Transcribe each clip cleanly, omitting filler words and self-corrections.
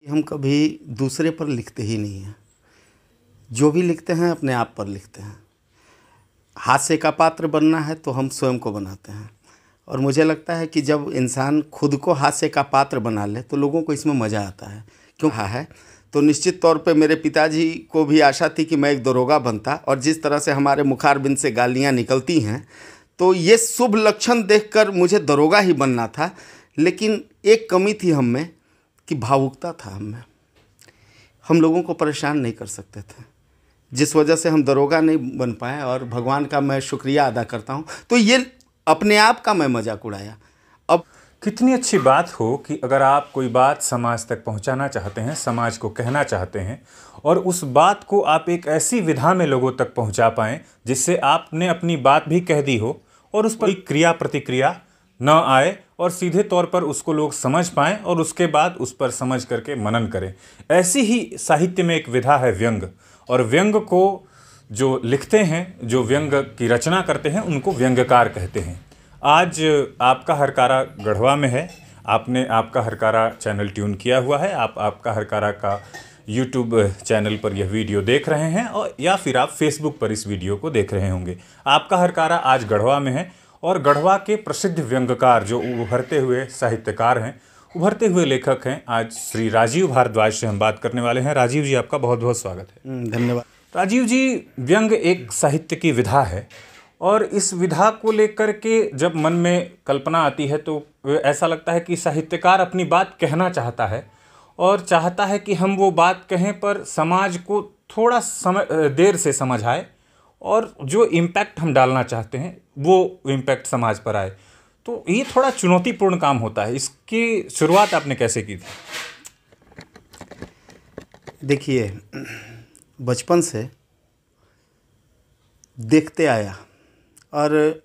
हम कभी दूसरे पर लिखते ही नहीं हैं। जो भी लिखते हैं अपने आप पर लिखते हैं। हास्य का पात्र बनना है तो हम स्वयं को बनाते हैं। और मुझे लगता है कि जब इंसान खुद को हास्य का पात्र बना ले तो लोगों को इसमें मज़ा आता है। क्यों है तो निश्चित तौर पे मेरे पिताजी को भी आशा थी कि मैं एक दरोगा बनता, और जिस तरह से हमारे मुखारबिंद से गालियाँ निकलती हैं तो ये शुभ लक्षण देखकर मुझे दरोगा ही बनना था। लेकिन एक कमी थी हम में कि भावुकता था हम में। हम लोगों को परेशान नहीं कर सकते थे, जिस वजह से हम दरोगा नहीं बन पाए। और भगवान का मैं शुक्रिया अदा करता हूँ। तो ये अपने आप का मैं मजाक उड़ाया। अब कितनी अच्छी बात हो कि अगर आप कोई बात समाज तक पहुंचाना चाहते हैं, समाज को कहना चाहते हैं, और उस बात को आप एक ऐसी विधा में लोगों तक पहुंचा पाएं जिससे आपने अपनी बात भी कह दी हो और उस पर क्रिया प्रतिक्रिया न आए और सीधे तौर पर उसको लोग समझ पाएं और उसके बाद उस पर समझ करके मनन करें। ऐसी ही साहित्य में एक विधा है व्यंग। और व्यंग को जो लिखते हैं, जो व्यंग की रचना करते हैं, उनको व्यंग्यकार कहते हैं। आज आपका हरकारा गढ़वा में है। आपने आपका हरकारा चैनल ट्यून किया हुआ है। आप आपका हरकारा का यूट्यूब चैनल पर यह वीडियो देख रहे हैं, और या फिर आप फेसबुक पर इस वीडियो को देख रहे होंगे। आपका हरकारा आज गढ़वा में है और गढ़वा के प्रसिद्ध व्यंग्यकार जो उभरते हुए साहित्यकार हैं, उभरते हुए लेखक हैं, आज श्री राजीव भारद्वाज से हम बात करने वाले हैं। राजीव जी, आपका बहुत बहुत स्वागत है। धन्यवाद। राजीव जी, व्यंग एक साहित्य की विधा है और इस विधा को लेकर के जब मन में कल्पना आती है तो ऐसा लगता है कि साहित्यकार अपनी बात कहना चाहता है और चाहता है कि हम वो बात कहें पर समाज को थोड़ा समय देर से समझ आए और जो इम्पैक्ट हम डालना चाहते हैं वो इम्पैक्ट समाज पर आए। तो ये थोड़ा चुनौतीपूर्ण काम होता है। इसकी शुरुआत आपने कैसे की थी? देखिए, बचपन से देखते आया, और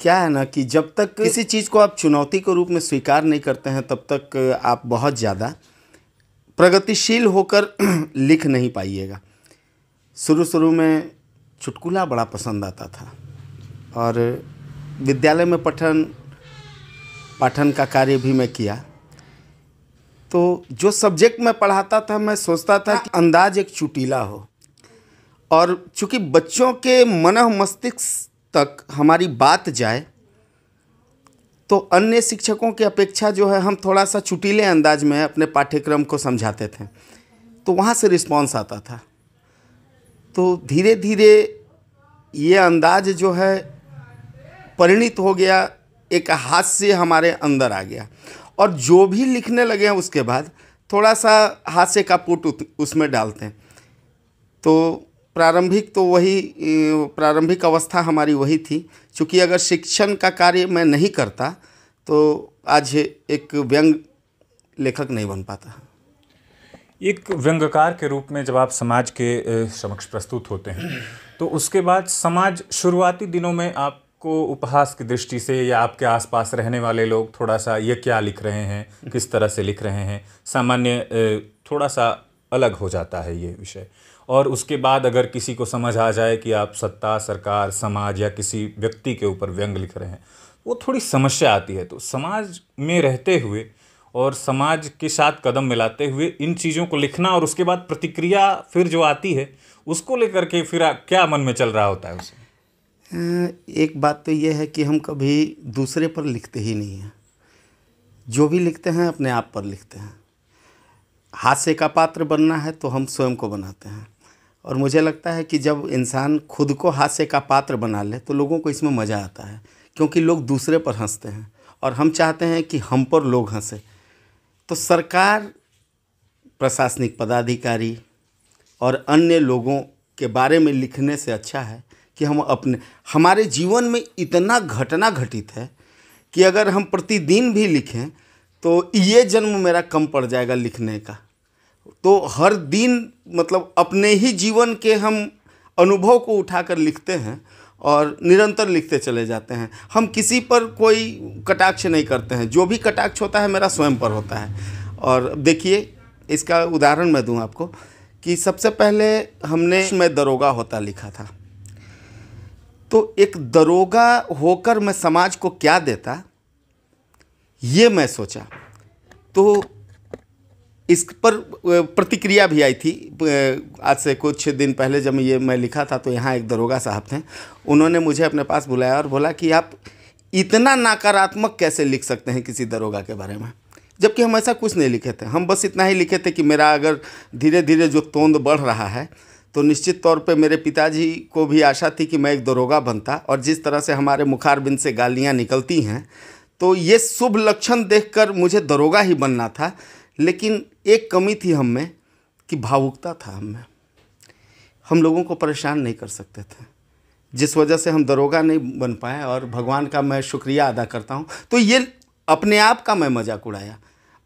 क्या है ना कि जब तक किसी चीज़ को आप चुनौती के रूप में स्वीकार नहीं करते हैं तब तक आप बहुत ज़्यादा प्रगतिशील होकर लिख नहीं पाइएगा। शुरू में चुटकुला बड़ा पसंद आता था, और विद्यालय में पाठन का कार्य भी मैं किया। तो जो सब्जेक्ट मैं पढ़ाता था, मैं सोचता था कि अंदाज एक चुटीला हो, और चूँकि बच्चों के मन मस्तिष्क तक हमारी बात जाए तो अन्य शिक्षकों की अपेक्षा जो है हम थोड़ा सा चुटीले अंदाज में अपने पाठ्यक्रम को समझाते थे, तो वहाँ से रिस्पांस आता था। तो धीरे धीरे ये अंदाज जो है परिणित हो गया, एक हास्य हमारे अंदर आ गया, और जो भी लिखने लगे हैं उसके बाद थोड़ा सा हास्य का पुट उसमें डालते हैं। तो प्रारंभिक अवस्था हमारी वही थी। चूँकि अगर शिक्षण का कार्य मैं नहीं करता तो आज एक व्यंग लेखक नहीं बन पाता। एक व्यंग्यकार के रूप में जब आप समाज के समक्ष प्रस्तुत होते हैं तो उसके बाद समाज शुरुआती दिनों में आपको उपहास की दृष्टि से या आपके आसपास रहने वाले लोग थोड़ा सा ये क्या लिख रहे हैं, किस तरह से लिख रहे हैं, सामान्य थोड़ा सा अलग हो जाता है ये विषय। और उसके बाद अगर किसी को समझ आ जाए कि आप सत्ता, सरकार, समाज या किसी व्यक्ति के ऊपर व्यंग लिख रहे हैं, वो थोड़ी समस्या आती है। तो समाज में रहते हुए और समाज के साथ कदम मिलाते हुए इन चीज़ों को लिखना और उसके बाद प्रतिक्रिया फिर जो आती है उसको लेकर के फिर क्या मन में चल रहा होता है उसमें? एक बात तो ये है कि हम कभी दूसरे पर लिखते ही नहीं हैं। जो भी लिखते हैं अपने आप पर लिखते हैं। हास्य का पात्र बनना है तो हम स्वयं को बनाते हैं। और मुझे लगता है कि जब इंसान खुद को हास्य का पात्र बना ले तो लोगों को इसमें मज़ा आता है, क्योंकि लोग दूसरे पर हंसते हैं और हम चाहते हैं कि हम पर लोग हंसे। तो सरकार, प्रशासनिक पदाधिकारी और अन्य लोगों के बारे में लिखने से अच्छा है कि हमारे जीवन में इतना घटना घटित है कि अगर हम प्रतिदिन भी लिखें तो ये जन्म मेरा कम पड़ जाएगा लिखने का। तो हर दिन मतलब अपने ही जीवन के हम अनुभव को उठाकर लिखते हैं और निरंतर लिखते चले जाते हैं। हम किसी पर कोई कटाक्ष नहीं करते हैं। जो भी कटाक्ष होता है मेरा स्वयं पर होता है। और देखिए, इसका उदाहरण मैं दूं आपको कि सबसे पहले मैं दरोगा होता लिखा था। तो एक दरोगा होकर मैं समाज को क्या देता, ये मैं सोचा। तो इस पर प्रतिक्रिया भी आई थी। आज से कुछ दिन पहले जब ये मैं लिखा था तो यहाँ एक दरोगा साहब थे, उन्होंने मुझे अपने पास बुलाया और बोला कि आप इतना नकारात्मक कैसे लिख सकते हैं किसी दरोगा के बारे में, जबकि हम ऐसा कुछ नहीं लिखे थे। हम बस इतना ही लिखे थे कि मेरा अगर धीरे धीरे जो तोंद बढ़ रहा है तो निश्चित तौर पे मेरे पिताजी को भी आशा थी कि मैं एक दरोगा बनता, और जिस तरह से हमारे मुखारबिंद से गालियाँ निकलती हैं तो ये शुभ लक्षण देखकर मुझे दरोगा ही बनना था। लेकिन एक कमी थी हम में कि भावुकता था हम में, हम लोगों को परेशान नहीं कर सकते थे, जिस वजह से हम दरोगा नहीं बन पाए। और भगवान का मैं शुक्रिया अदा करता हूँ। तो ये अपने आप का मैं मजाक उड़ाया।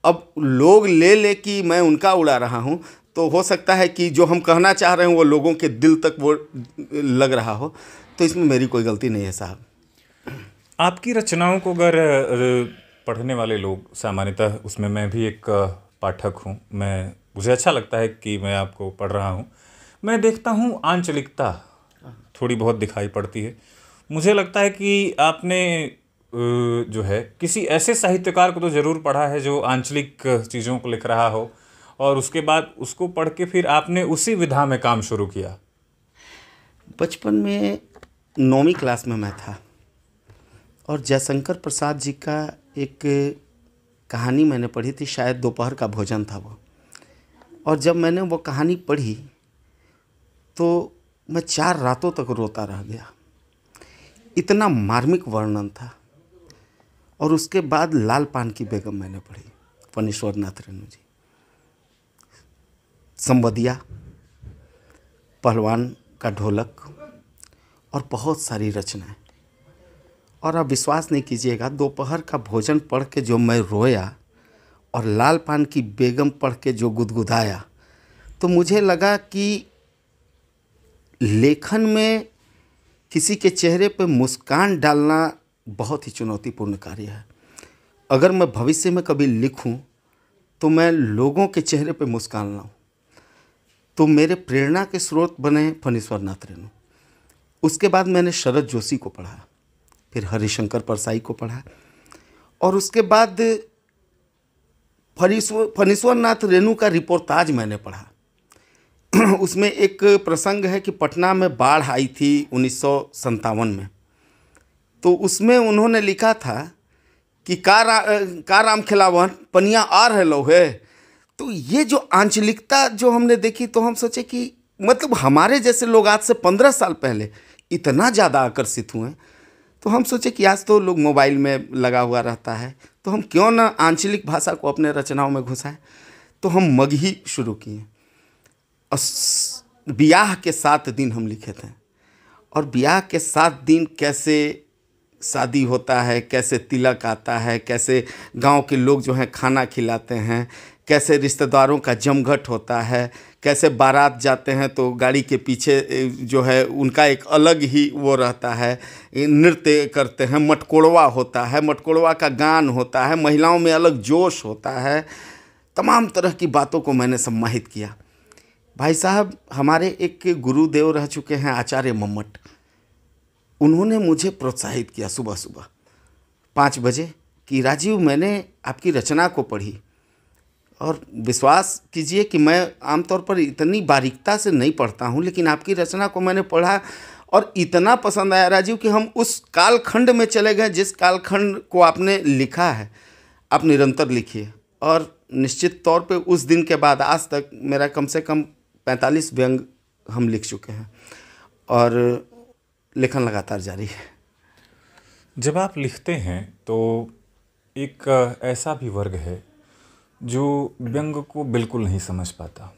अब लोग ले कि मैं उनका उड़ा रहा हूँ, तो हो सकता है कि जो हम कहना चाह रहे हैं वो लोगों के दिल तक वो लग रहा हो, तो इसमें मेरी कोई गलती नहीं है साहब। आपकी रचनाओं को अगर पढ़ने वाले लोग, सामान्यतः उसमें मैं भी एक पाठक हूँ, मुझे अच्छा लगता है कि मैं आपको पढ़ रहा हूँ, मैं देखता हूँ आंचलिकता थोड़ी बहुत दिखाई पड़ती है। मुझे लगता है कि आपने जो है किसी ऐसे साहित्यकार को तो ज़रूर पढ़ा है जो आंचलिक चीज़ों को लिख रहा हो, और उसके बाद उसको पढ़ के फिर आपने उसी विधा में काम शुरू किया। बचपन में 9वीं क्लास में मैं था और जयशंकर प्रसाद जी का एक कहानी मैंने पढ़ी थी, शायद दोपहर का भोजन था वो। और जब मैंने वो कहानी पढ़ी तो मैं 4 रातों तक रोता रह गया, इतना मार्मिक वर्णन था। और उसके बाद लाल पान की बेगम मैंने पढ़ी, फणीश्वर नाथ रेणु जी, संवदिया, पहलवान का ढोलक और बहुत सारी रचनाएं। और आप विश्वास नहीं कीजिएगा, दोपहर का भोजन पढ़ के जो मैं रोया और लाल पान की बेगम पढ़ के जो गुदगुदाया, तो मुझे लगा कि लेखन में किसी के चेहरे पर मुस्कान डालना बहुत ही चुनौतीपूर्ण कार्य है। अगर मैं भविष्य में कभी लिखूं तो मैं लोगों के चेहरे पर मुस्कान लाऊं, तो मेरे प्रेरणा के स्रोत बने फणीश्वर नाथ रेणु। उसके बाद मैंने शरद जोशी को पढ़ा, फिर हरिशंकर परसाई को पढ़ा, और उसके बाद फणीश्वर नाथ रेणु का रिपोर्टाज मैंने पढ़ा। उसमें एक प्रसंग है कि पटना में बाढ़ आई थी 1957 में, तो उसमें उन्होंने लिखा था कि का राम खिलावन पनिया आ रहे लो है। तो ये जो आंचलिकता जो हमने देखी, तो हम सोचे कि मतलब हमारे जैसे लोग आज से 15 साल पहले इतना ज़्यादा आकर्षित हुए, तो हम सोचे कि आज तो लोग मोबाइल में लगा हुआ रहता है, तो हम क्यों ना आंचलिक भाषा को अपने रचनाओं में घुसाएं। तो हम मगही शुरू किए और ब्याह के 7 दिन हम लिखे थे। और ब्याह के 7 दिन कैसे शादी होता है, कैसे तिलक आता है, कैसे गांव के लोग जो हैं खाना खिलाते हैं, कैसे रिश्तेदारों का जमघट होता है, कैसे बारात जाते हैं तो गाड़ी के पीछे जो है उनका एक अलग ही वो रहता है, नृत्य करते हैं, मटकोड़वा होता है, मटकोड़वा का गान होता है, महिलाओं में अलग जोश होता है। तमाम तरह की बातों को मैंने सम्मानित किया। भाई साहब, हमारे एक गुरुदेव रह चुके हैं आचार्य मम्मट, उन्होंने मुझे प्रोत्साहित किया सुबह सुबह 5 बजे कि राजीव, मैंने आपकी रचना को पढ़ी। और विश्वास कीजिए कि मैं आमतौर पर इतनी बारीकता से नहीं पढ़ता हूँ, लेकिन आपकी रचना को मैंने पढ़ा और इतना पसंद आया राजीव कि हम उस कालखंड में चले गए जिस कालखंड को आपने लिखा है। आप निरंतर लिखिए, और निश्चित तौर पे उस दिन के बाद आज तक मेरा कम से कम 45 व्यंग हम लिख चुके हैं, और लेखन लगातार जारी है। जब आप लिखते हैं तो एक ऐसा भी वर्ग है जो व्यंग को बिल्कुल नहीं समझ पाता।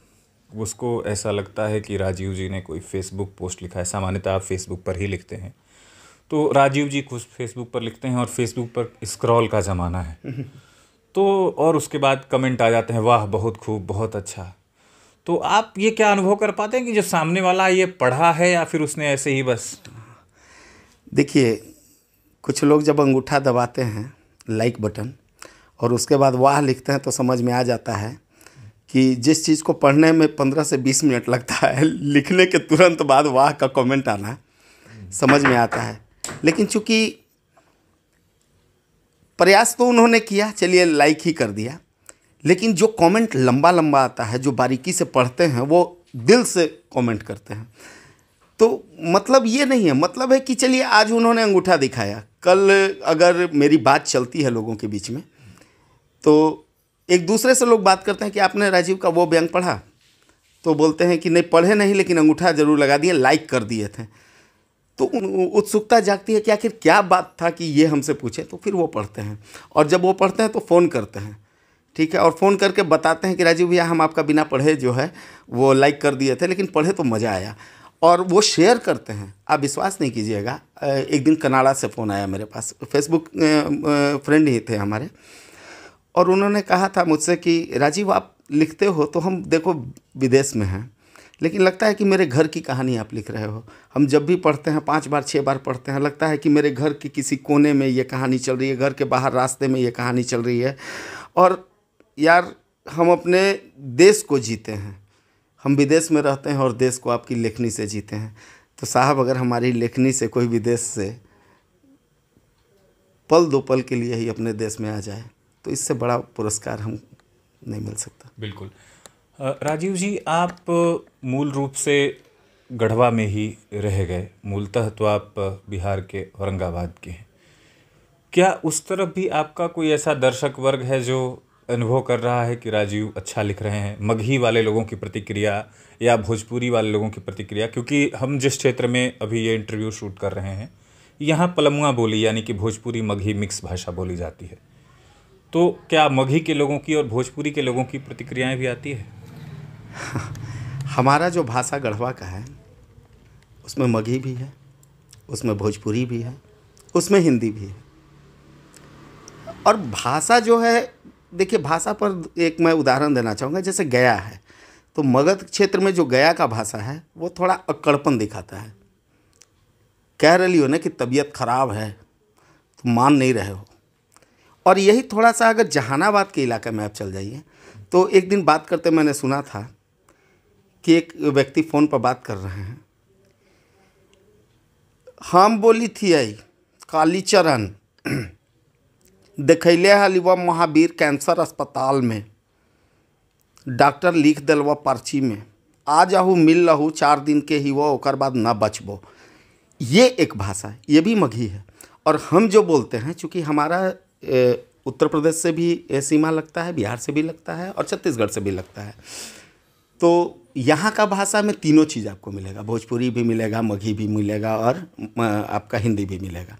उसको ऐसा लगता है कि राजीव जी ने कोई फेसबुक पोस्ट लिखा है। सामान्यतः आप फेसबुक पर ही लिखते हैं, तो राजीव जी कुछ फेसबुक पर लिखते हैं और फेसबुक पर स्क्रॉल का ज़माना है, तो और उसके बाद कमेंट आ जाते हैं, वाह बहुत खूब, बहुत अच्छा। तो आप ये क्या अनुभव कर पाते हैं कि जो सामने वाला ये पढ़ा है या फिर उसने ऐसे ही बस? देखिए, कुछ लोग जब अंगूठा दबाते हैं लाइक बटन और उसके बाद वाह लिखते हैं, तो समझ में आ जाता है कि जिस चीज़ को पढ़ने में 15 से 20 मिनट लगता है, लिखने के तुरंत बाद वाह का कमेंट आना समझ में आता है। लेकिन चूंकि प्रयास तो उन्होंने किया, चलिए लाइक ही कर दिया, लेकिन जो कमेंट लंबा लंबा आता है, जो बारीकी से पढ़ते हैं, वो दिल से कमेंट करते हैं। तो मतलब ये नहीं है, मतलब है कि चलिए आज उन्होंने अंगूठा दिखाया, कल अगर मेरी बात चलती है लोगों के बीच में, तो एक दूसरे से लोग बात करते हैं कि आपने राजीव का वो व्यंग पढ़ा, तो बोलते हैं कि नहीं पढ़े नहीं, लेकिन अंगूठा जरूर लगा दिए, लाइक कर दिए थे। तो उत्सुकता जागती है कि आखिर क्या बात था कि ये हमसे पूछे। तो फिर वो पढ़ते हैं, और जब वो पढ़ते हैं तो फ़ोन करते हैं, ठीक है, और फ़ोन करके बताते हैं कि राजीव भैया हम आपका बिना पढ़े जो है वो लाइक कर दिए थे, लेकिन पढ़े तो मज़ा आया। और वो शेयर करते हैं। आप विश्वास नहीं कीजिएगा, एक दिन कनाडा से फ़ोन आया मेरे पास, फेसबुक फ्रेंड ही थे हमारे, और उन्होंने कहा था मुझसे कि राजीव आप लिखते हो तो हम देखो विदेश में हैं, लेकिन लगता है कि मेरे घर की कहानी आप लिख रहे हो। हम जब भी पढ़ते हैं 5 बार 6 बार पढ़ते हैं, लगता है कि मेरे घर के किसी कोने में ये कहानी चल रही है, घर के बाहर रास्ते में ये कहानी चल रही है। और यार हम अपने देश को जीते हैं, हम विदेश में रहते हैं और देश को आपकी लेखनी से जीते हैं। तो साहब अगर हमारी लेखनी से कोई विदेश से पल 2 पल के लिए ही अपने देश में आ जाए, तो इससे बड़ा पुरस्कार हम नहीं मिल सकता। बिल्कुल। राजीव जी, आप मूल रूप से गढ़वा में ही रह गए, मूलतः तो आप बिहार के औरंगाबाद के हैं। क्या उस तरफ भी आपका कोई ऐसा दर्शक वर्ग है जो अनुभव कर रहा है कि राजीव अच्छा लिख रहे हैं? मगही वाले लोगों की प्रतिक्रिया या भोजपुरी वाले लोगों की प्रतिक्रिया, क्योंकि हम जिस क्षेत्र में अभी ये इंटरव्यू शूट कर रहे हैं, यहाँ पलमुआ बोली यानी कि भोजपुरी मगही मिक्स भाषा बोली जाती है। तो क्या मगही के लोगों की और भोजपुरी के लोगों की प्रतिक्रियाएं भी आती है? हमारा जो भाषा गढ़वा का है उसमें मगही भी है, उसमें भोजपुरी भी है, उसमें हिंदी भी है। और भाषा जो है, देखिए भाषा पर एक मैं उदाहरण देना चाहूँगा। जैसे गया है, तो मगध क्षेत्र में जो गया का भाषा है वो थोड़ा अक्कड़पन दिखाता है। कह रही हो ना कि तबीयत खराब है तो मान नहीं रहे हो। और यही थोड़ा सा अगर जहानाबाद के इलाके में आप चल जाइए, तो एक दिन बात करते मैंने सुना था कि एक व्यक्ति फ़ोन पर बात कर रहे हैं, हम बोली थी आई कालीचरण देखैले हलिवा महावीर कैंसर अस्पताल में, डॉक्टर लिख दिलवा पर्ची में, आ जाहू मिल लहू 4 दिन के ही वो, ओकर बाद ना बचबो। ये एक भाषा है, ये भी मगही है। और हम जो बोलते हैं, चूँकि हमारा उत्तर प्रदेश से भी सीमा लगता है, बिहार से भी लगता है और छत्तीसगढ़ से भी लगता है, तो यहाँ का भाषा में तीनों चीज़ आपको मिलेगा। भोजपुरी भी मिलेगा, मगही भी मिलेगा और आपका हिंदी भी मिलेगा।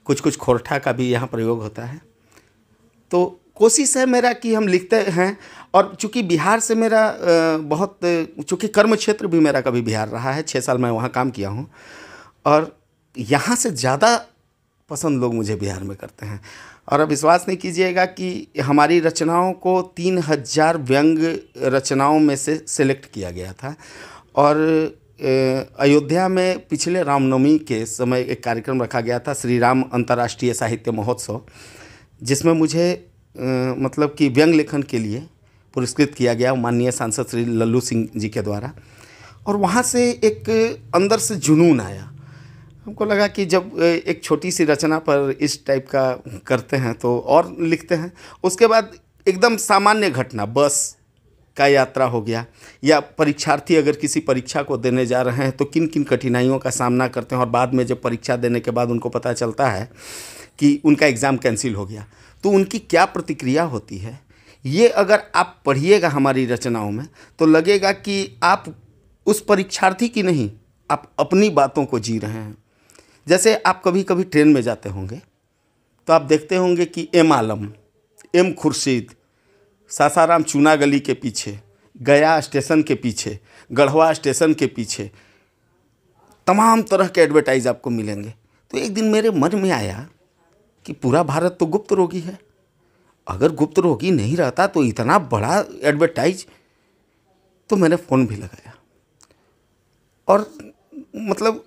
कुछ कुछ खोरठा का भी यहाँ प्रयोग होता है। तो कोशिश है मेरा कि हम लिखते हैं। और चूँकि बिहार से मेरा बहुत, चूँकि कर्म क्षेत्र भी मेरा कभी बिहार रहा है, 6 साल मैं वहाँ काम किया हूँ, और यहाँ से ज़्यादा पसंद लोग मुझे बिहार में करते हैं। और अब विश्वास नहीं कीजिएगा कि हमारी रचनाओं को 3000 व्यंग रचनाओं में से सिलेक्ट किया गया था। और अयोध्या में पिछले रामनवमी के समय एक कार्यक्रम रखा गया था, श्री राम अंतर्राष्ट्रीय साहित्य महोत्सव, जिसमें मुझे मतलब कि व्यंग लेखन के लिए पुरस्कृत किया गया माननीय सांसद श्री लल्लू सिंह जी के द्वारा। और वहाँ से एक अंदर से जुनून आया। हमको लगा कि जब एक छोटी सी रचना पर इस टाइप का करते हैं तो और लिखते हैं। उसके बाद एकदम सामान्य घटना, बस का यात्रा हो गया, या परीक्षार्थी अगर किसी परीक्षा को देने जा रहे हैं तो किन किन कठिनाइयों का सामना करते हैं, और बाद में जब परीक्षा देने के बाद उनको पता चलता है कि उनका एग्ज़ाम कैंसिल हो गया, तो उनकी क्या प्रतिक्रिया होती है। ये अगर आप पढ़िएगा हमारी रचनाओं में तो लगेगा कि आप उस परीक्षार्थी की नहीं, आप अपनी बातों को जी रहे हैं। जैसे आप कभी कभी ट्रेन में जाते होंगे तो आप देखते होंगे कि एम आलम, एम खुर्शीद, सासाराम चूना गली के पीछे, गया स्टेशन के पीछे, गढ़वा स्टेशन के पीछे तमाम तरह के एडवर्टाइज आपको मिलेंगे। तो एक दिन मेरे मन में आया कि पूरा भारत तो गुप्त रोगी है, अगर गुप्त रोगी नहीं रहता तो इतना बड़ा एडवर्टाइज। तो मैंने फ़ोन भी लगाया, और मतलब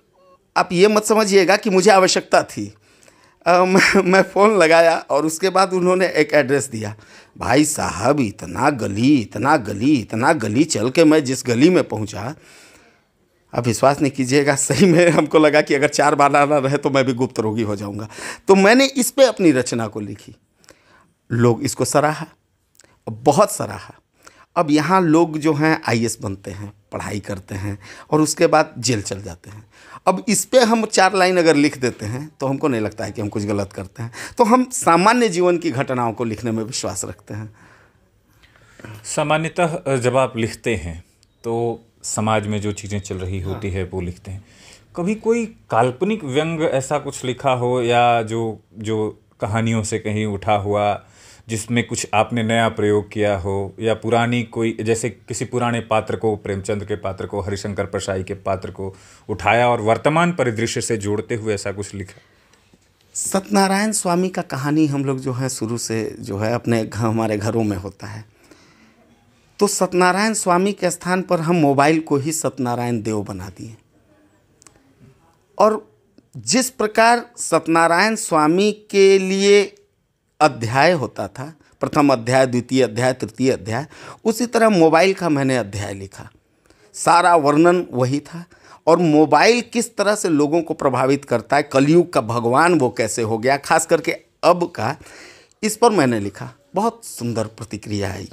आप ये मत समझिएगा कि मुझे आवश्यकता थी। मैं फ़ोन लगाया और उसके बाद उन्होंने एक एड्रेस दिया। भाई साहब इतना गली इतना गली इतना गली चल के मैं जिस गली में पहुंचा, आप विश्वास नहीं कीजिएगा, सही में हमको लगा कि अगर 4 बार आना रहे तो मैं भी गुप्त रोगी हो जाऊंगा। तो मैंने इस पे अपनी रचना को लिखी, लोग इसको सराहा। बहुत सराहा। अब यहाँ लोग जो हैं आईएएस बनते हैं, पढ़ाई करते हैं और उसके बाद जेल चल जाते हैं। अब इस पे हम 4 लाइन अगर लिख देते हैं तो हमको नहीं लगता है कि हम कुछ गलत करते हैं। तो हम सामान्य जीवन की घटनाओं को लिखने में विश्वास रखते हैं। सामान्यतः जब आप लिखते हैं तो समाज में जो चीज़ें चल रही होती है वो लिखते हैं। कभी कोई काल्पनिक व्यंग ऐसा कुछ लिखा हो, या जो कहानियों से कहीं उठा हुआ, जिसमें कुछ आपने नया प्रयोग किया हो, या पुरानी कोई, जैसे किसी पुराने पात्र को, प्रेमचंद के पात्र को, हरिशंकर परसाई के पात्र को उठाया और वर्तमान परिदृश्य से जोड़ते हुए ऐसा कुछ लिखा? सत्यनारायण स्वामी का कहानी हम लोग जो है शुरू से जो है अपने हमारे घरों में होता है। तो सत्यनारायण स्वामी के स्थान पर हम मोबाइल को ही सत्यनारायण देव बना दिए। और जिस प्रकार सत्यनारायण स्वामी के लिए अध्याय होता था, प्रथम अध्याय, द्वितीय अध्याय, तृतीय अध्याय, उसी तरह मोबाइल का मैंने अध्याय लिखा। सारा वर्णन वही था। और मोबाइल किस तरह से लोगों को प्रभावित करता है, कलयुग का भगवान वो कैसे हो गया, खास करके अब का, इस पर मैंने लिखा। बहुत सुंदर प्रतिक्रिया आई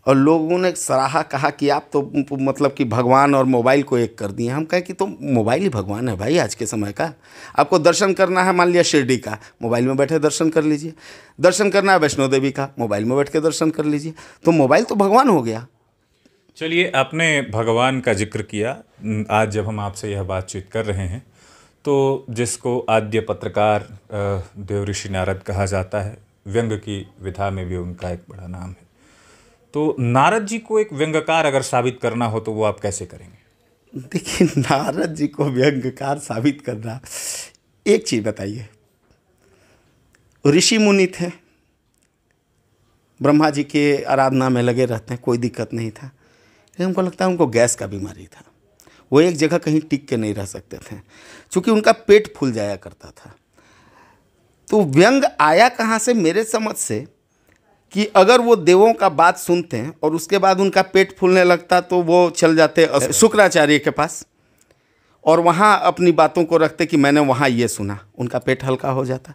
और लोगों ने सराहा, कहा कि आप तो मतलब कि भगवान और मोबाइल को एक कर दिए। हम कहें कि तो मोबाइल ही भगवान है भाई आज के समय का। आपको दर्शन करना है, मान लिया शिरडी का, मोबाइल में बैठे दर्शन कर लीजिए। दर्शन करना है वैष्णो देवी का, मोबाइल में बैठ के दर्शन कर लीजिए। तो मोबाइल तो भगवान हो गया। चलिए, आपने भगवान का जिक्र किया। आज जब हम आपसे यह बातचीत कर रहे हैं तो जिसको आद्य पत्रकार देवऋषि नारद कहा जाता है, व्यंग की विधा में भी उनका एक बड़ा नाम है। तो नारद जी को एक व्यंग्यकार अगर साबित करना हो तो वो आप कैसे करेंगे? देखिए, नारद जी को व्यंग्यकार साबित करना, एक चीज़ बताइए, ऋषि मुनि थे, ब्रह्मा जी के आराधना में लगे रहते हैं, कोई दिक्कत नहीं था। लेकिन हमको लगता है उनको गैस का बीमारी था। वो एक जगह कहीं टिक के नहीं रह सकते थे, क्योंकि उनका पेट फूल जाया करता था। तो व्यंग आया कहाँ से? मेरे समझ से कि अगर वो देवों का बात सुनते हैं और उसके बाद उनका पेट फूलने लगता तो वो चल जाते शुक्राचार्य के पास और वहाँ अपनी बातों को रखते कि मैंने वहाँ ये सुना, उनका पेट हल्का हो जाता।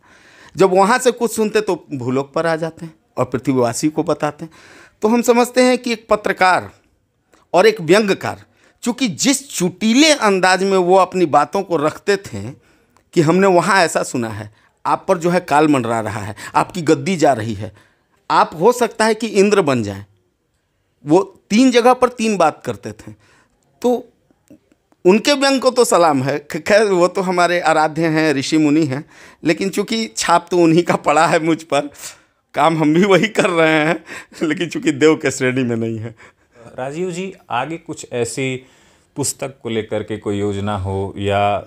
जब वहाँ से कुछ सुनते तो भूलोक पर आ जाते हैं और पृथ्वीवासी को बताते हैं। तो हम समझते हैं कि एक पत्रकार और एक व्यंग्यकार, चूँकि जिस चुटीले अंदाज में वो अपनी बातों को रखते थे कि हमने वहाँ ऐसा सुना है, आप पर जो है काल मंडरा रहा है, आपकी गद्दी जा रही है, आप हो सकता है कि इंद्र बन जाएं। वो 3 जगह पर 3 बात करते थे। तो उनके व्यंग को तो सलाम है, खैर वो तो हमारे आराध्य हैं, ऋषि मुनि हैं, लेकिन चूंकि छाप तो उन्हीं का पड़ा है मुझ पर, काम हम भी वही कर रहे हैं, लेकिन चूंकि देव के श्रेणी में नहीं है। राजीव जी, आगे कुछ ऐसी पुस्तक को लेकर के कोई योजना हो, या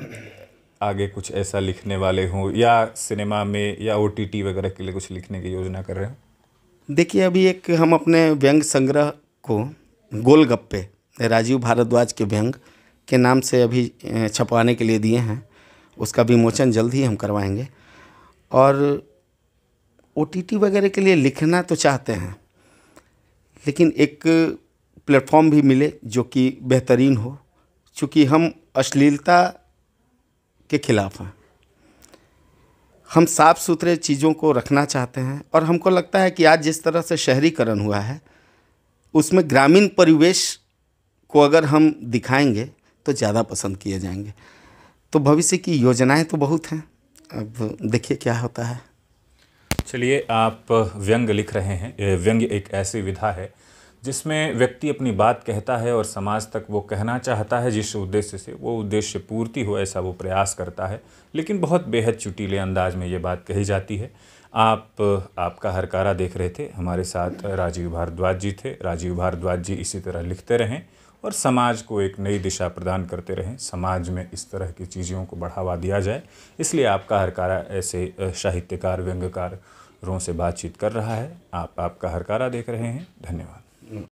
आगे कुछ ऐसा लिखने वाले हों, या सिनेमा में या OTT वगैरह के लिए कुछ लिखने की योजना कर रहे हो? देखिए, अभी एक हम अपने व्यंग संग्रह को गोलगप्पे, राजीव भारद्वाज के व्यंग के नाम से अभी छपवाने के लिए दिए हैं। उसका विमोचन जल्द ही हम करवाएंगे। और OTT वगैरह के लिए लिखना तो चाहते हैं, लेकिन एक प्लेटफॉर्म भी मिले जो कि बेहतरीन हो, चूँकि हम अश्लीलता के खिलाफ हैं। हम साफ़ सुथरे चीज़ों को रखना चाहते हैं और हमको लगता है कि आज जिस तरह से शहरीकरण हुआ है, उसमें ग्रामीण परिवेश को अगर हम दिखाएंगे तो ज़्यादा पसंद किए जाएंगे। तो भविष्य की योजनाएं तो बहुत हैं, अब देखिए क्या होता है। चलिए, आप व्यंग लिख रहे हैं। व्यंग एक ऐसी विधा है जिसमें व्यक्ति अपनी बात कहता है और समाज तक वो कहना चाहता है जिस उद्देश्य से, वो उद्देश्य पूर्ति हो ऐसा वो प्रयास करता है, लेकिन बहुत बेहद चुटीले अंदाज में ये बात कही जाती है। आपका हरकारा देख रहे थे, हमारे साथ राजीव भारद्वाज जी थे। राजीव भारद्वाज जी इसी तरह लिखते रहें और समाज को एक नई दिशा प्रदान करते रहें, समाज में इस तरह की चीज़ों को बढ़ावा दिया जाए। इसलिए आपका हरकारा ऐसे साहित्यकार, व्यंग्यकारों से बातचीत कर रहा है। आपका हरकारा देख रहे हैं। धन्यवाद।